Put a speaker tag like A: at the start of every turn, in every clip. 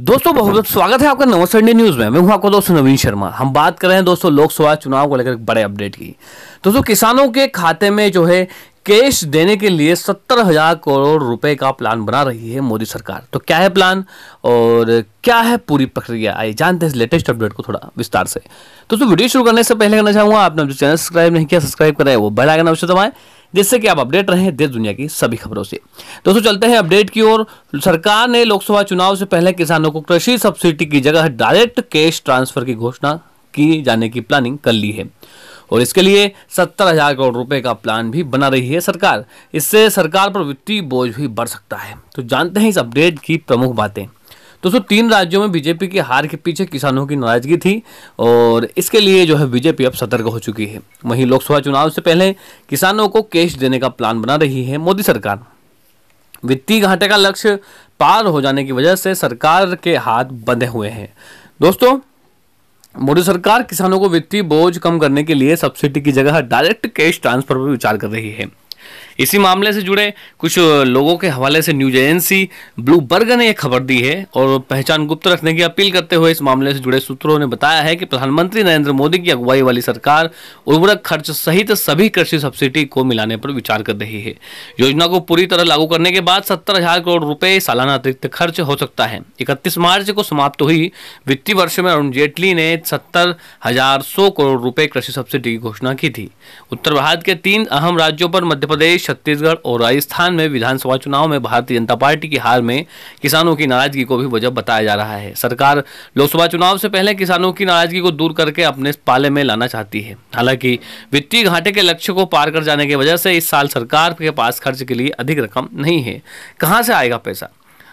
A: दोस्तों बहुत बहुत स्वागत है आपका नमस्ते इंडिया न्यूज में। मैं हूं आपका दोस्त नवीन शर्मा। हम बात कर रहे हैं दोस्तों लोकसभा चुनाव को लेकर एक बड़े अपडेट की। दोस्तों किसानों के खाते में जो है कैश देने के लिए 70,000 करोड़ रुपए का प्लान बना रही है मोदी सरकार। तो क्या है प्लान और क्या है पूरी प्रक्रिया, आइए जानते हैं इस लेटेस्ट अपडेट को थोड़ा विस्तार से। दोस्तों वीडियो शुरू करने से पहले कहना चाहूंगा, आपने जो चैनल सब्सक्राइब नहीं किया सब्सक्राइब करें, वो बेल आइकन अवश्य दबाएं जिससे कि आप अपडेट रहें देश दुनिया की सभी खबरों से। दोस्तों चलते हैं अपडेट की ओर। सरकार ने लोकसभा चुनाव से पहले किसानों को कृषि सब्सिडी की जगह डायरेक्ट कैश ट्रांसफर की घोषणा की जाने की प्लानिंग कर ली है और इसके लिए 70,000 करोड़ रुपए का प्लान भी बना रही है सरकार। इससे सरकार पर वित्तीय बोझ भी बढ़ सकता है। तो जानते हैं इस अपडेट की प्रमुख बातें। दोस्तों 3 राज्यों में बीजेपी की हार के पीछे किसानों की नाराजगी थी और इसके लिए जो है बीजेपी अब सतर्क हो चुकी है। वहीं लोकसभा चुनाव से पहले किसानों को कैश देने का प्लान बना रही है मोदी सरकार। वित्तीय घाटे का लक्ष्य पार हो जाने की वजह से सरकार के हाथ बंधे हुए हैं। दोस्तों मोदी सरकार किसानों को वित्तीय बोझ कम करने के लिए सब्सिडी की जगह डायरेक्ट कैश ट्रांसफर पर विचार कर रही है। इसी मामले से जुड़े कुछ लोगों के हवाले से न्यूज एजेंसी ब्लूमबर्ग ने एक खबर दी है और पहचान गुप्त रखने की अपील करते हुए इस मामले से जुड़े सूत्रों ने बताया है कि प्रधानमंत्री नरेंद्र मोदी की अगुवाई वाली सरकार उर्वरक खर्च सहित सभी कृषि सब्सिडी को मिलाने पर विचार कर रही है। योजना को पूरी तरह लागू करने के बाद 70,000 करोड़ रुपए सालाना अतिरिक्त खर्च हो सकता है। 31 मार्च को समाप्त हुई वित्तीय वर्ष में अरुण जेटली ने 70,100 करोड़ रुपए कृषि सब्सिडी की घोषणा की थी। उत्तर भारत के 3 अहम राज्यों पर मध्य प्रदेश, छत्तीसगढ़ और राजस्थान में विधानसभा चुनाव में भारतीय जनता पार्टी की हार में किसानों की नाराजगी को भी वजह बताया जा रहा है। सरकार लोकसभा चुनाव से पहले किसानों की नाराजगी को दूर करके अपने पाले में लाना चाहती है। हालांकि वित्तीय घाटे के लक्ष्य को पार कर जाने की वजह से इस साल सरकार के पास खर्च के लिए अधिक रकम नहीं है। कहां से आएगा पैसा?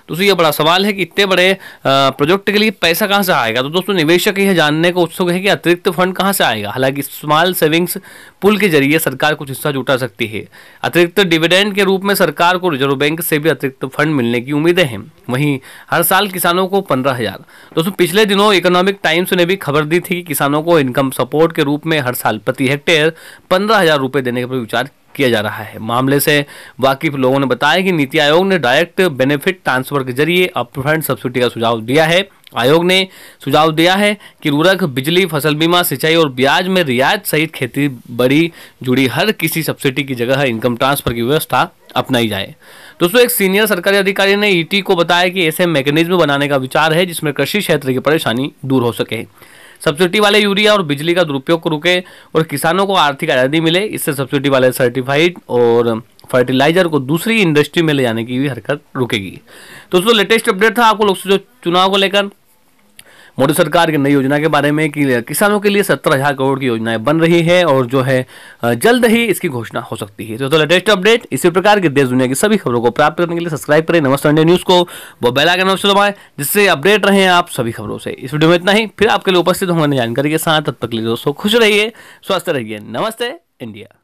A: दोस्तों ये बड़ा सवाल है कि इतने बड़े प्रोजेक्ट के लिए पैसा कहां से आएगा। तो दोस्तों निवेशक यह जानने को उत्सुक है कि अतिरिक्त फंड कहां से आएगा। हालांकि स्मॉल सेविंग्स पुल के जरिए सरकार कुछ हिस्सा जुटा सकती है। अतिरिक्त डिविडेंड के रूप में सरकार को रिजर्व बैंक से भी अतिरिक्त फंड मिलने की उम्मीदें हैं। वहीं हर साल किसानों को 15,000। दोस्तों पिछले दिनों इकोनॉमिक टाइम्स ने भी खबर दी थी कि किसानों को इनकम सपोर्ट के रूप में हर साल प्रति हेक्टेयर 15,000 रुपए देने पर विचार किया जा रहा है। मामले से वाकिफ लोगों ने बताया कि नीति आयोग ने डायरेक्ट बेनिफिट ट्रांसफर के जरिए अपफ्रंट सब्सिडी का सुझाव दिया है। आयोग ने सुझाव दिया है कि उर्वरक, बिजली, फसल बीमा, सिंचाई और ब्याज में रियायत सहित खेती बड़ी जुड़ी हर किसी सब्सिडी की जगह इनकम ट्रांसफर की व्यवस्था अपनाई जाए। दोस्तों एक सीनियर सरकारी अधिकारी ने ईटी को बताया कि ऐसे मैकेनिज्म बनाने का विचार है जिसमें कृषि क्षेत्र की परेशानी दूर हो सके, सब्सिडी वाले यूरिया और बिजली का दुरुपयोग को रुके और किसानों को आर्थिक आज़ादी मिले। इससे सब्सिडी वाले सर्टिफाइड और फर्टिलाइजर को दूसरी इंडस्ट्री में ले जाने की भी हरकत रुकेगी। दोस्तों लेटेस्ट अपडेट था आपको लोकसभा चुनाव को लेकर मोदी सरकार की नई योजना के बारे में कि किसानों के लिए 70,000 करोड़ की योजनाएं बन रही है और जो है जल्द ही इसकी घोषणा हो सकती है। तो लेटेस्ट अपडेट इसी प्रकार के देश दुनिया की सभी खबरों को प्राप्त करने के लिए सब्सक्राइब करें नमस्ते इंडिया न्यूज़ को, वो बेल आइकन अवश्य दबाएं जिससे अपडेट रहें आप सभी खबरों से। इस वीडियो में इतना ही, फिर आपके लिए उपस्थित होंगे जानकारी के साथ। तब तक के लिए दोस्तों खुश रहिए, स्वस्थ रहिए। नमस्ते इंडिया।